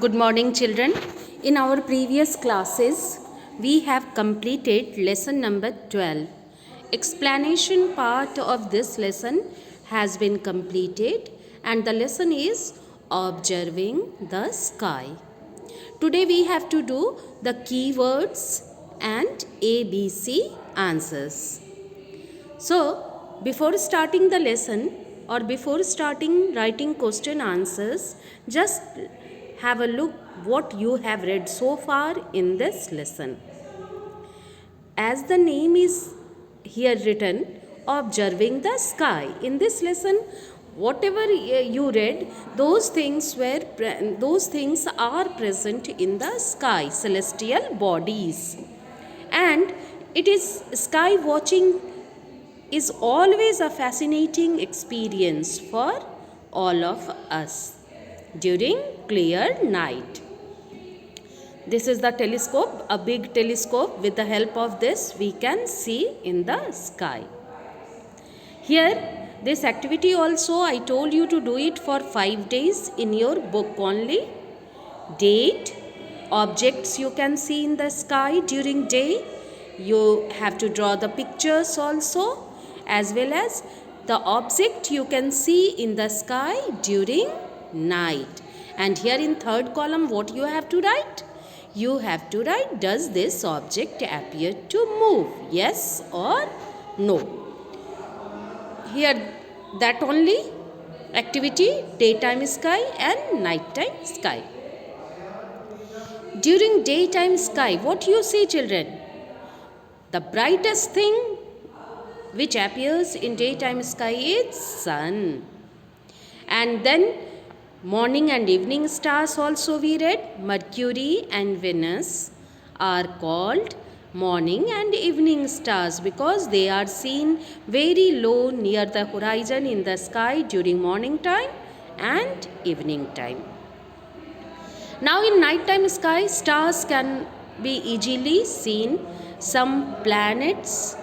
Good morning, children. In our previous classes, we have completed lesson number 12. Explanation part of this lesson has been completed, and the lesson is observing the sky. Today, we have to do the keywords and ABC answers. So, before starting the lesson or before starting writing question answers, just have a look what you have read so far in this lesson. As the name is here written, observing the sky. In this lesson, whatever you read, those things are present in the sky, celestial bodies. And it is sky watching is always a fascinating experience for all of us during clear night. This is the telescope, a big telescope. With the help of this, we can see in the sky. Here, this activity also, I told you to do it for 5 days in your book only. Date, objects you can see in the sky during day. You have to draw the pictures also, as well as the object you can see in the sky during night. And here in third column, what you have to write? You have to write, does this object appear to move? Yes or no? Here, that only activity, daytime sky and nighttime sky. During daytime sky, what you see, children? The brightest thing which appears in daytime sky is sun. And then morning and evening stars also we read. Mercury and Venus are called morning and evening stars because they are seen very low near the horizon in the sky during morning time and evening time. Now in nighttime sky, stars can be easily seen. Some planets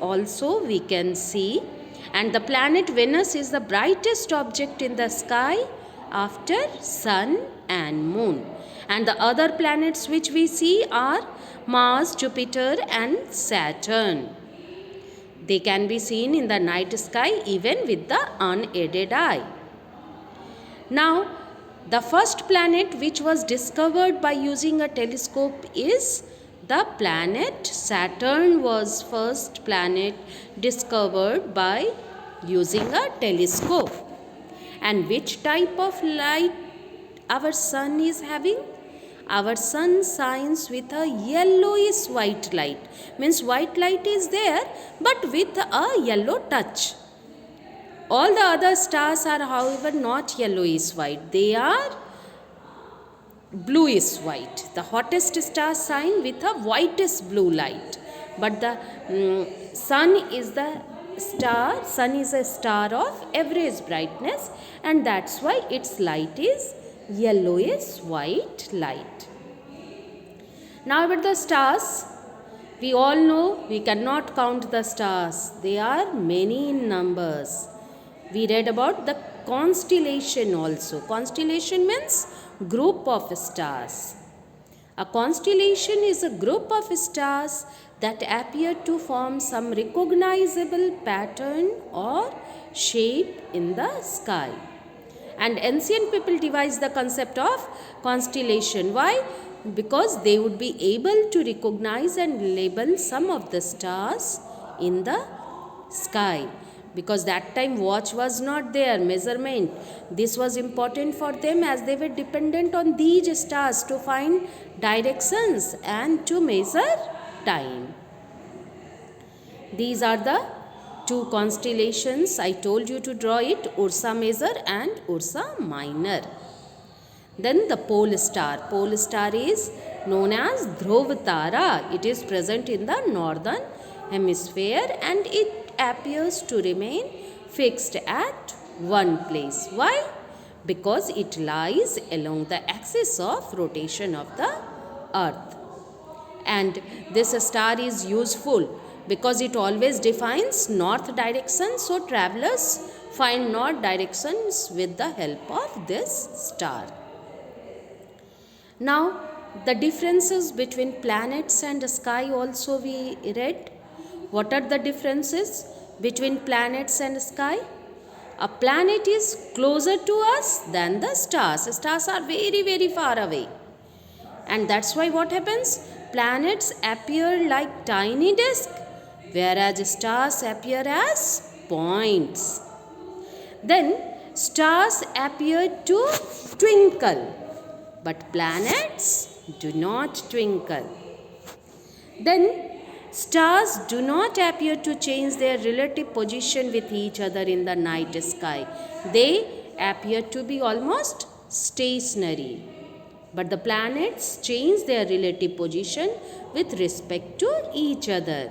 also we can see, and the planet Venus is the brightest object in the sky after sun and moon. And the other planets which we see are Mars, Jupiter and Saturn. They can be seen in the night sky even with the unaided eye. Now, the first planet which was discovered by using a telescope is the planet Saturn. Was first planet discovered by using a telescope. And which type of light our sun is having? Our sun shines with a yellowish white light. Means white light is there but with a yellow touch. All the other stars are, however, not yellowish white. They are bluish white. The hottest stars shine with a whitish blue light. But the sun is a star of average brightness, and that's why its light is yellowish white light. Now about the stars. We all know we cannot count the stars. They are many in numbers. We read about the constellation also. Constellation means group of stars. A constellation is a group of stars that appear to form some recognizable pattern or shape in the sky. And ancient people devised the concept of constellation. Why? Because they would be able to recognize and label some of the stars in the sky. Because that time watch was not there, measurement. This was important for them as they were dependent on these stars to find directions and to measure time. These are the two constellations. I told you to draw it, Ursa Major and Ursa Minor. Then the pole star. Pole star is known as Dhruv Tara. It is present in the northern hemisphere and it appears to remain fixed at one place. Why? Because it lies along the axis of rotation of the earth. And this star is useful because it always defines north direction. So travelers find north directions with the help of this star. Now, the differences between planets and sky also we read. What are the differences between planets and sky? A planet is closer to us than the stars. Stars are very, very far away. And that's why what happens? Planets appear like tiny disks, whereas stars appear as points. Then stars appear to twinkle, but planets do not twinkle. Then stars do not appear to change their relative position with each other in the night sky. They appear to be almost stationary. But the planets change their relative position with respect to each other.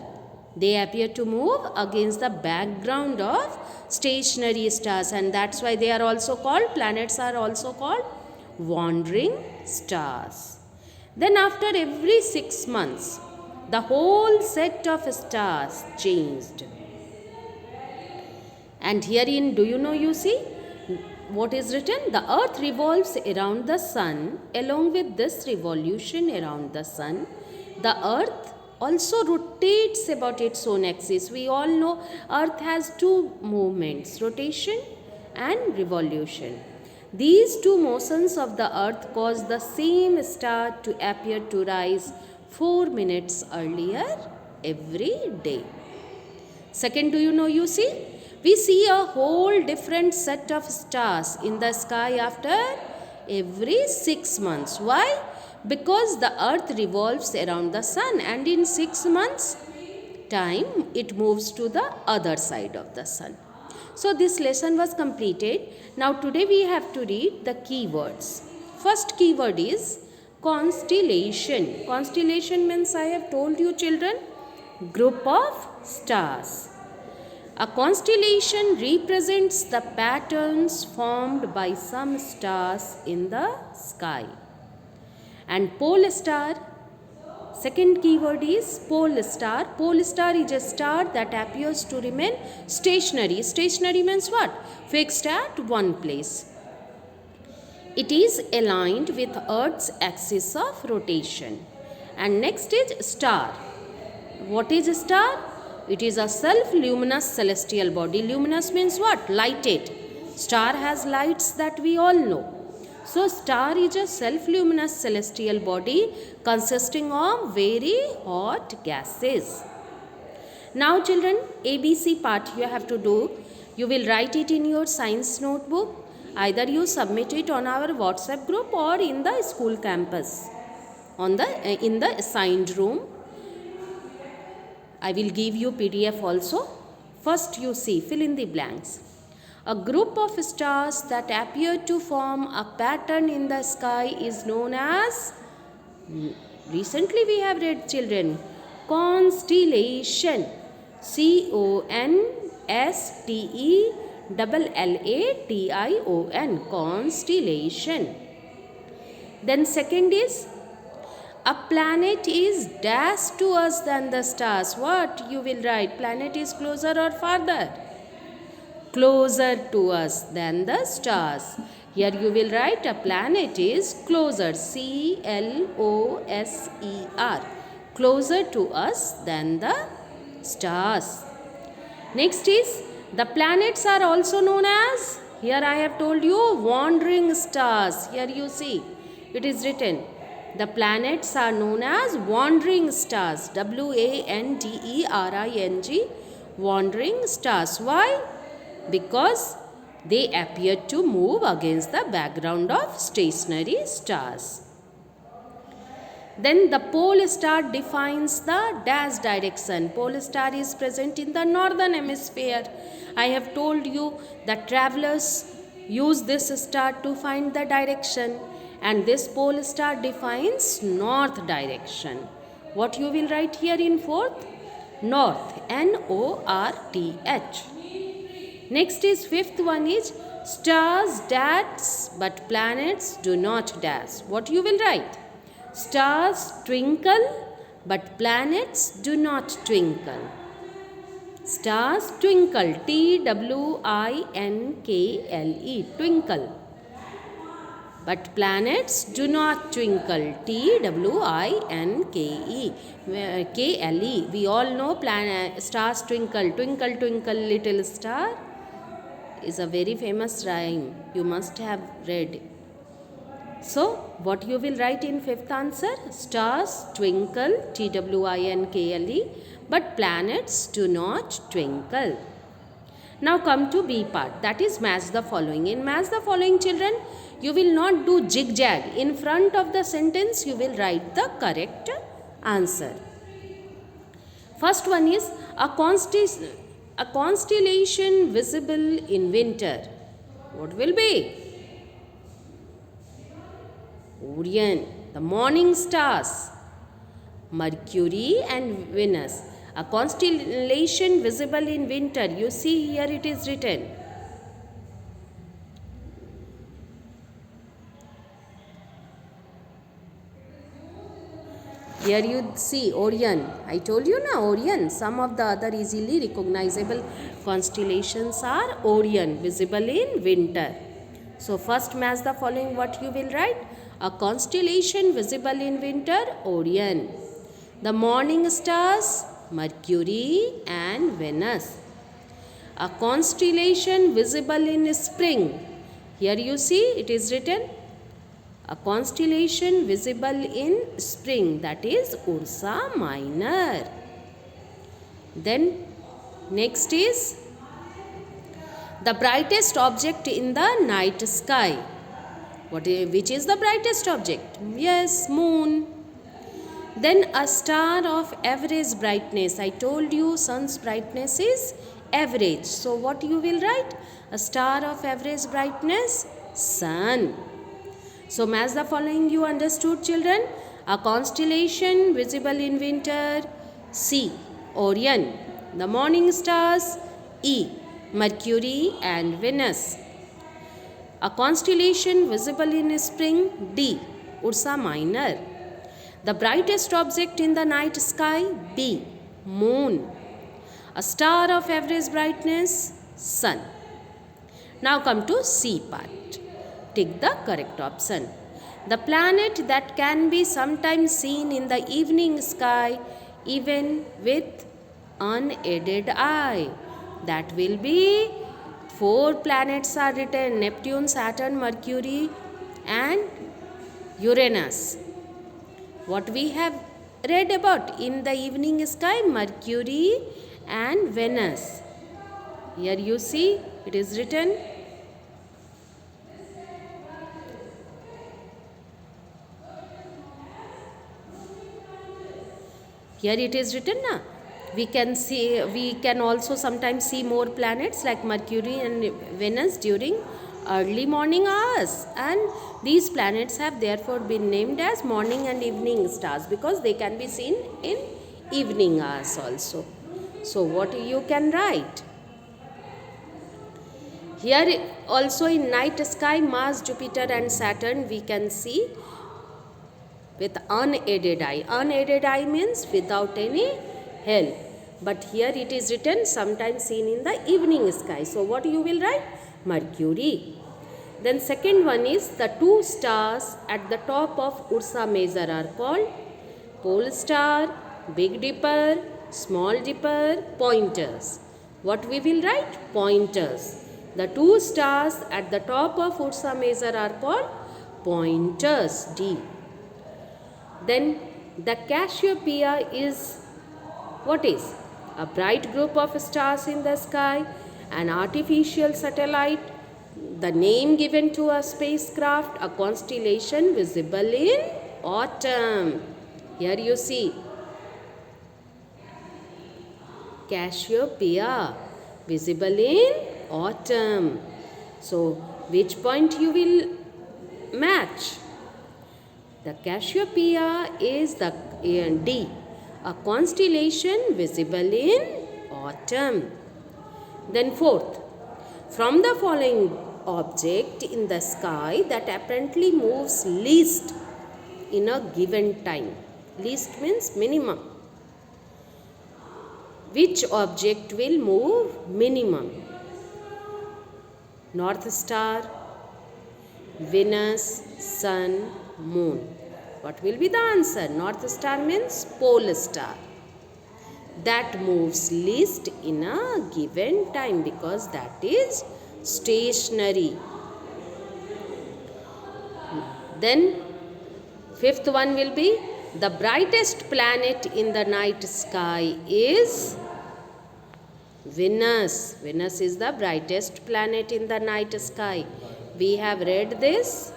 They appear to move against the background of stationary stars, and that's why they are also called, planets are also called wandering stars. Then after every 6 months, the whole set of stars changed. And herein, do you know, you see what is written? The earth revolves around the sun. Along with this revolution around the sun, the earth also rotates about its own axis. We all know earth has two movements, rotation and revolution. These two motions of the earth cause the same star to appear to rise 4 minutes earlier every day. Second, do you know, you see? We see a whole different set of stars in the sky after every 6 months. Why? Because the earth revolves around the sun, and in 6 months time it moves to the other side of the sun. So this lesson was completed. Now today we have to read the keywords. First keyword is constellation. Constellation means, I have told you children, group of stars. A constellation represents the patterns formed by some stars in the sky. And pole star, second keyword is pole star. Pole star is a star that appears to remain stationary. Stationary means what? Fixed at one place. It is aligned with Earth's axis of rotation. And next is star. What is a star? It is a self-luminous celestial body. Luminous means what? Lighted. Star has lights that we all know. So star is a self-luminous celestial body consisting of very hot gases. Now children, ABC part you have to do. You will write it in your science notebook. Either you submit it on our WhatsApp group or in the school campus, in the assigned room. I will give you PDF also. First you see, fill in the blanks. A group of stars that appear to form a pattern in the sky is known as, recently we have read children, constellation. CONSTELLATION, constellation. Then second is, a planet is dash to us than the stars. What you will write? Planet is closer or farther? Closer to us than the stars. Here you will write a planet is closer. CLOSER. Closer to us than the stars. Next is, the planets are also known as, here I have told you, wandering stars. Here you see, it is written. The planets are known as wandering stars. WANDERING, wandering stars. Why? Because they appear to move against the background of stationary stars. Then the pole star defines the dash direction. Pole star is present in the northern hemisphere. I have told you that travelers use this star to find the direction, and this pole star defines north direction. What you will write here in fourth? North, NORTH. Next is fifth one is, stars dash but planets do not dash. What you will write? Stars twinkle but planets do not twinkle. Stars twinkle, TWINKLE, twinkle. But planets do not twinkle. T-W-I-N-K-E. We all know stars twinkle. Twinkle, twinkle, little star is a very famous rhyme. You must have read. So, what you will write in fifth answer? Stars twinkle, T-W-I-N-K-L-E, but planets do not twinkle. Now come to B part, that is match the following. In match the following, children, you will not do zigzag. In front of the sentence, you will write the correct answer. First one is a constellation visible in winter. What will be? Orion, the morning stars, Mercury and Venus. A constellation visible in winter. You see here it is written. Here you see Orion. I told you na Orion. Some of the other easily recognizable constellations are Orion, visible in winter. So first match the following, what you will write? A constellation visible in winter, Orion. The morning stars, Mercury and Venus. A constellation visible in spring. Here you see it is written. A constellation visible in spring, that is Ursa Minor. Then next is the brightest object in the night sky. Which is the brightest object? Yes, moon. Then a star of average brightness. I told you sun's brightness is average. So what you will write? A star of average brightness, sun. So match the following, you understood, children? A constellation visible in winter, C, Orion. The morning stars, E, Mercury and Venus. A constellation visible in spring, D, Ursa Minor. The brightest object in the night sky, B, moon. A star of average brightness, sun. Now come to C part. Tick the correct option. The planet that can be sometimes seen in the evening sky even with unaided eye. That will be 4 planets are written: Neptune, Saturn, Mercury and Uranus. What we have read about in the evening sky? Mercury and Venus. Here you see it is written. Here it is written na. We can also sometimes see more planets like Mercury and Venus during early morning hours, and these planets have therefore been named as morning and evening stars because they can be seen in evening hours also. So what you can write? Here also in night sky, Mars, Jupiter and Saturn we can see with unaided eye. Unaided eye means without any help. But here it is written sometimes seen in the evening sky. So what you will write? Mercury. Then second one is the 2 stars at the top of Ursa Major are called Pole Star, Big Dipper, Small Dipper, pointers. What we will write? Pointers. The 2 stars at the top of Ursa Major are called pointers, D. Then the Cassiopeia is, what is? A bright group of stars in the sky, an artificial satellite, the name given to a spacecraft, a constellation visible in autumn. Here you see Cassiopeia, visible in autumn. So which point you will match? The Cassiopeia is the D, a constellation visible in autumn. Then fourth, from the following object in the sky that apparently moves least in a given time. Least means minimum. Which object will move minimum? North Star, Venus, Sun, Moon. What will be the answer? North star means pole star. That moves least in a given time because that is stationary. Then fifth one will be the brightest planet in the night sky is Venus. Venus is the brightest planet in the night sky. We have read this.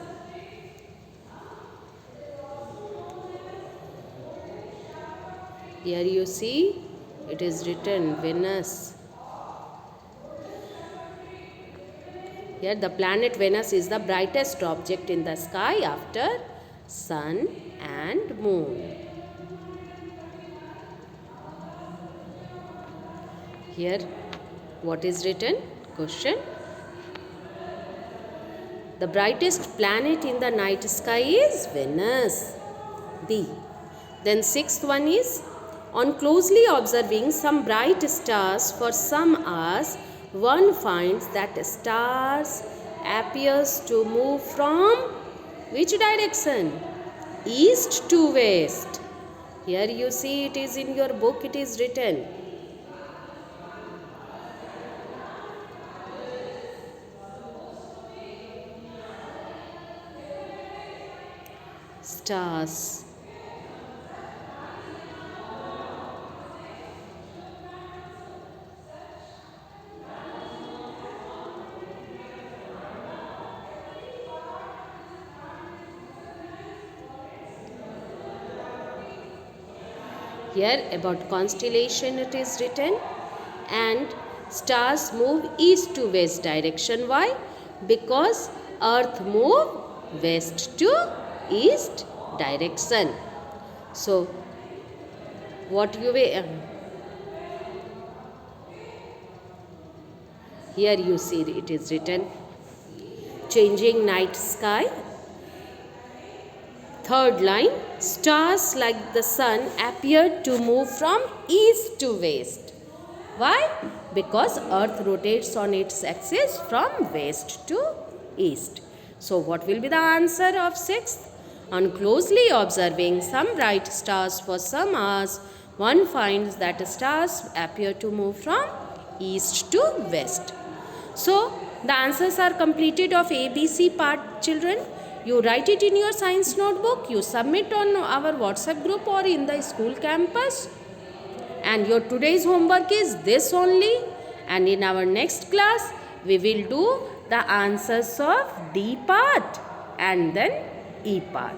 Here you see it is written Venus. Here the planet Venus is the brightest object in the sky after Sun and Moon. Here what is written? Question. The brightest planet in the night sky is Venus. B. Then sixth one is, on closely observing some bright stars for some hours, one finds that stars appears to move from which direction? East to west. Here you see it is in your book, it is written. Stars. Here about constellation it is written, and stars move east to west direction. Why? Because earth move west to east direction. So what you will here you see it is written, changing night sky. Third line, stars like the sun appear to move from east to west. Why? Because earth rotates on its axis from west to east. So what will be the answer of sixth? On closely observing some bright stars for some hours, one finds that stars appear to move from east to west. So the answers are completed of ABC part, children. You write it in your science notebook, you submit on our WhatsApp group or in the school campus. And your today's homework is this only. And in our next class, we will do the answers of D part and then E part.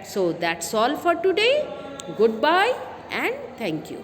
So that's all for today. Goodbye and thank you.